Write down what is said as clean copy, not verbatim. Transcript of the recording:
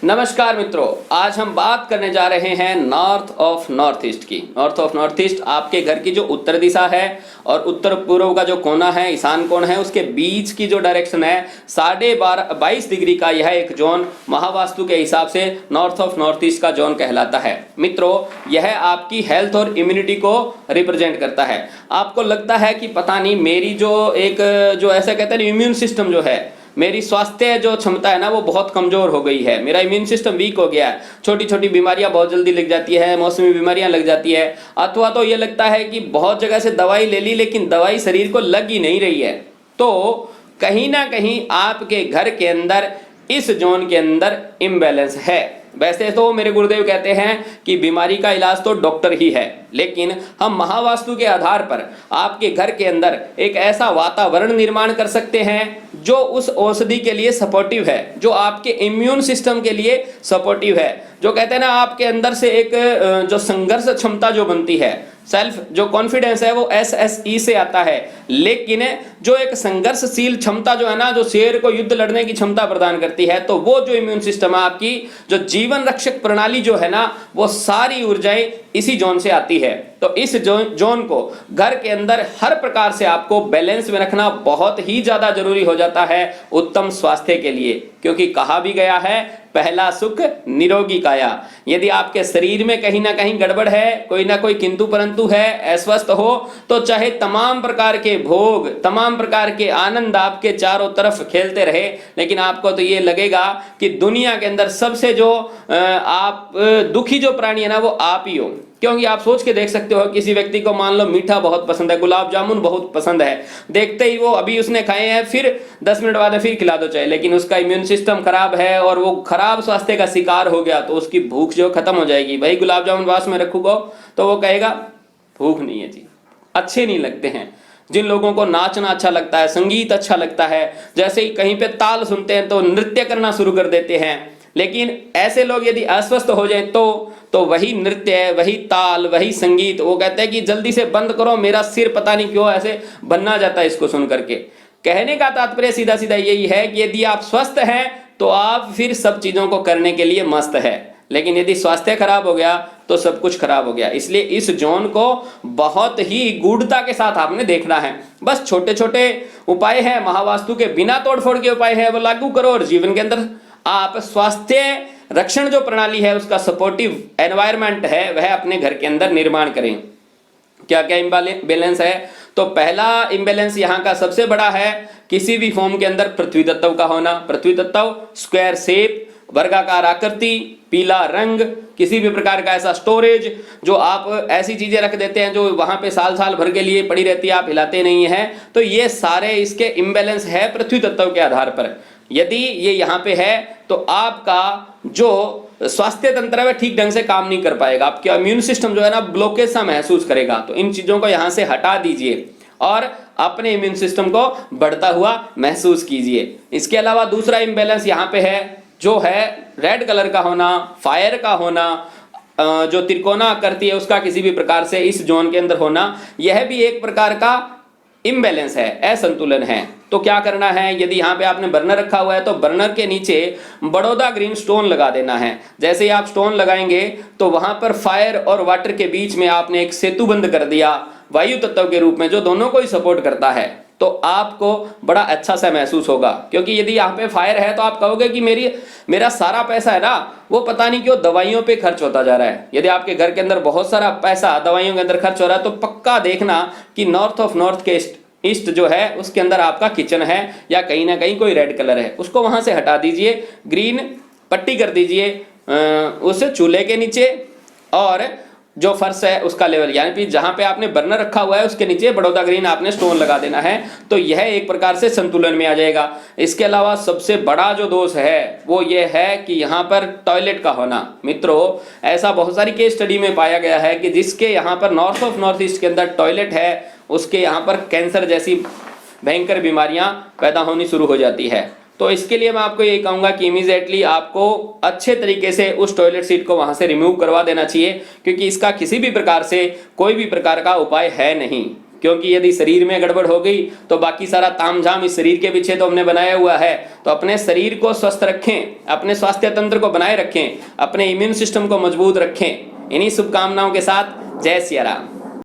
नमस्कार मित्रों, आज हम बात करने जा रहे हैं नॉर्थ ऑफ नॉर्थ ईस्ट की। नॉर्थ ऑफ नॉर्थ ईस्ट आपके घर की जो उत्तर दिशा है और उत्तर पूर्व का जो कोना है, ईशान कोण है, उसके बीच की जो डायरेक्शन है 22.5 डिग्री का यह एक जोन महावास्तु के हिसाब से नॉर्थ ऑफ नॉर्थ ईस्ट का जोन कहलाता है। मित्रों, यह आपकी हेल्थ और इम्यूनिटी को रिप्रेजेंट करता है। आपको लगता है कि पता नहीं मेरी जो ऐसा कहते हैं इम्यून सिस्टम जो है, मेरी स्वास्थ्य जो क्षमता है ना वो बहुत कमजोर हो गई है, मेरा इम्यून सिस्टम वीक हो गया है, छोटी छोटी बीमारियां बहुत जल्दी लग जाती है, मौसमी बीमारियां लग जाती है, अथवा तो ये लगता है कि बहुत जगह से दवाई ले ली लेकिन दवाई शरीर को लग ही नहीं रही है। तो कहीं ना कहीं आपके घर के अंदर इस जोन के अंदर इम्बैलेंस है। वैसे तो मेरे गुरुदेव कहते हैं कि बीमारी का इलाज तो डॉक्टर ही है, लेकिन हम महावास्तु के आधार पर आपके घर के अंदर एक ऐसा वातावरण निर्माण कर सकते हैं जो उस औषधि के लिए सपोर्टिव है, जो आपके इम्यून सिस्टम के लिए सपोर्टिव है। जो कहते हैं ना, आपके अंदर से एक जो संघर्ष क्षमता जो बनती है, सेल्फ जो कॉन्फिडेंस है वो SSE से आता है, लेकिन जो एक संघर्षशील क्षमता जो है ना, जो शेर को युद्ध लड़ने की क्षमता प्रदान करती है, तो वो जो इम्यून सिस्टम है आपकी, जो जीवन रक्षक प्रणाली जो है ना, वो सारी ऊर्जाएं इसी जोन से आती है। तो इस जोन को घर के अंदर हर प्रकार से आपको बैलेंस में रखना बहुत ही ज्यादा जरूरी हो जाता है उत्तम स्वास्थ्य के लिए, क्योंकि कहा भी गया है पहला सुख निरोगी काया। यदि आपके शरीर में कहीं ना कहीं गड़बड़ है, कोई ना कोई किंतु परंतु है, अस्वस्थ हो, तो चाहे तमाम प्रकार के भोग, तमाम प्रकार के आनंद आपके चारों तरफ खेलते रहे, लेकिन आपको तो ये लगेगा कि दुनिया के अंदर सबसे जो आप दुखी जो प्राणी है ना वो आप ही हो। क्योंकि आप सोच के देख सकते हो, किसी व्यक्ति को मान लो मीठा बहुत पसंद है, गुलाब जामुन बहुत पसंद है, देखते ही वो अभी उसने खाए हैं, फिर 10 मिनट बाद फिर खिला दो चाहे, लेकिन उसका इम्यून सिस्टम खराब है और वो खराब स्वास्थ्य का शिकार हो गया, तो उसकी भूख जो खत्म हो जाएगी। भाई गुलाब जामुन पास में रखूंगा तो वो कहेगा भूख नहीं है जी। अच्छे नहीं लगते हैं। जिन लोगों को नाचना अच्छा लगता है, संगीत अच्छा लगता है, जैसे ही कहीं पे ताल सुनते हैं तो नृत्य करना शुरू कर देते हैं, लेकिन ऐसे लोग यदि अस्वस्थ हो जाएं तो वही नृत्य, वही ताल, वही संगीत, वो कहते हैं कि जल्दी से बंद करो, मेरा सिर पता नहीं क्यों ऐसे बनना जाता है इसको सुन करके। कहने का तात्पर्य सीधा सीधा यही है कि यदि आप स्वस्थ हैं तो आप फिर सब चीजों को करने के लिए मस्त है, लेकिन यदि स्वास्थ्य खराब हो गया तो सब कुछ खराब हो गया। इसलिए इस जोन को बहुत ही गूढ़ता के साथ आपने देखना है। बस छोटे छोटे उपाय हैं, महावास्तु के बिना तोड़फोड़ के उपाय है, वो लागू करो और जीवन के अंदर आप स्वास्थ्य रक्षण जो प्रणाली है, उसका सपोर्टिव एनवायरनमेंट है, वह अपने घर के अंदर निर्माण करें। क्या क्या इम्बैलेंस है? तो पहला इम्बैलेंस यहाँ का सबसे बड़ा है किसी भी फॉर्म के अंदर पृथ्वी तत्व का होना। पृथ्वी तत्व स्क्वायर शेप, वर्गाकार आकृति, पीला रंग, किसी भी प्रकार का ऐसा स्टोरेज जो आप ऐसी चीजें रख देते हैं जो वहां पे साल साल भर के लिए पड़ी रहती है, आप हिलाते नहीं है, तो ये सारे इसके इम्बैलेंस है पृथ्वी तत्व के आधार पर। यदि ये यहाँ पे है तो आपका जो स्वास्थ्य तंत्र है ठीक ढंग से काम नहीं कर पाएगा, आपका इम्यून सिस्टम जो है ना ब्लॉकेज सा महसूस करेगा। तो इन चीजों को यहाँ से हटा दीजिए और अपने इम्यून सिस्टम को बढ़ता हुआ महसूस कीजिए। इसके अलावा दूसरा इम्बैलेंस यहाँ पे है जो है रेड कलर का होना, फायर का होना, जो त्रिकोणा आकृति है उसका किसी भी प्रकार से इस जोन के अंदर होना, यह भी एक प्रकार का इम्बैलेंस है, असंतुलन है। तो क्या करना है? यदि यहाँ पे आपने बर्नर रखा हुआ है तो बर्नर के नीचे बड़ौदा ग्रीन स्टोन लगा देना है। जैसे ही आप स्टोन लगाएंगे तो वहां पर फायर और वाटर के बीच में आपने एक सेतु बंद कर दिया वायु तत्व के रूप में, जो दोनों को ही सपोर्ट करता है, तो आपको बड़ा अच्छा सा महसूस होगा। क्योंकि यदि यहाँ पे फायर है तो आप कहोगे कि मेरा सारा पैसा है ना वो पता नहीं क्यों दवाइयों पे खर्च होता जा रहा है। यदि आपके घर के अंदर बहुत सारा पैसा दवाइयों के अंदर खर्च हो रहा है तो पक्का देखना कि नॉर्थ ऑफ नॉर्थ के ईस्ट जो है उसके अंदर आपका किचन है या कहीं ना कहीं कोई रेड कलर है, उसको वहां से हटा दीजिए, ग्रीन पट्टी कर दीजिए उस चूल्हे के नीचे, और जो फर्श है उसका लेवल यानी कि जहां पे आपने बर्नर रखा हुआ है उसके नीचे बड़ौदा ग्रीन आपने स्टोन लगा देना है। तो यह एक प्रकार से संतुलन में आ जाएगा। इसके अलावा सबसे बड़ा जो दोष है वो ये है कि यहाँ पर टॉयलेट का होना। मित्रों, ऐसा बहुत सारी केस स्टडी में पाया गया है कि जिसके यहाँ पर नॉर्थ ऑफ नॉर्थ ईस्ट के अंदर टॉयलेट है उसके यहाँ पर कैंसर जैसी भयंकर बीमारियां पैदा होनी शुरू हो जाती है। तो इसके लिए मैं आपको ये कहूंगा कि इमीडिएटली आपको अच्छे तरीके से उस टॉयलेट सीट को वहां से रिमूव करवा देना चाहिए, क्योंकि इसका किसी भी प्रकार से कोई भी प्रकार का उपाय है नहीं। क्योंकि यदि शरीर में गड़बड़ हो गई तो बाकी सारा तामझाम इस शरीर के पीछे तो हमने बनाया हुआ है। तो अपने शरीर को स्वस्थ रखें, अपने स्वास्थ्य तंत्र को बनाए रखें, अपने इम्यून सिस्टम को मजबूत रखें। इन्हीं शुभकामनाओं के साथ जय सिया राम।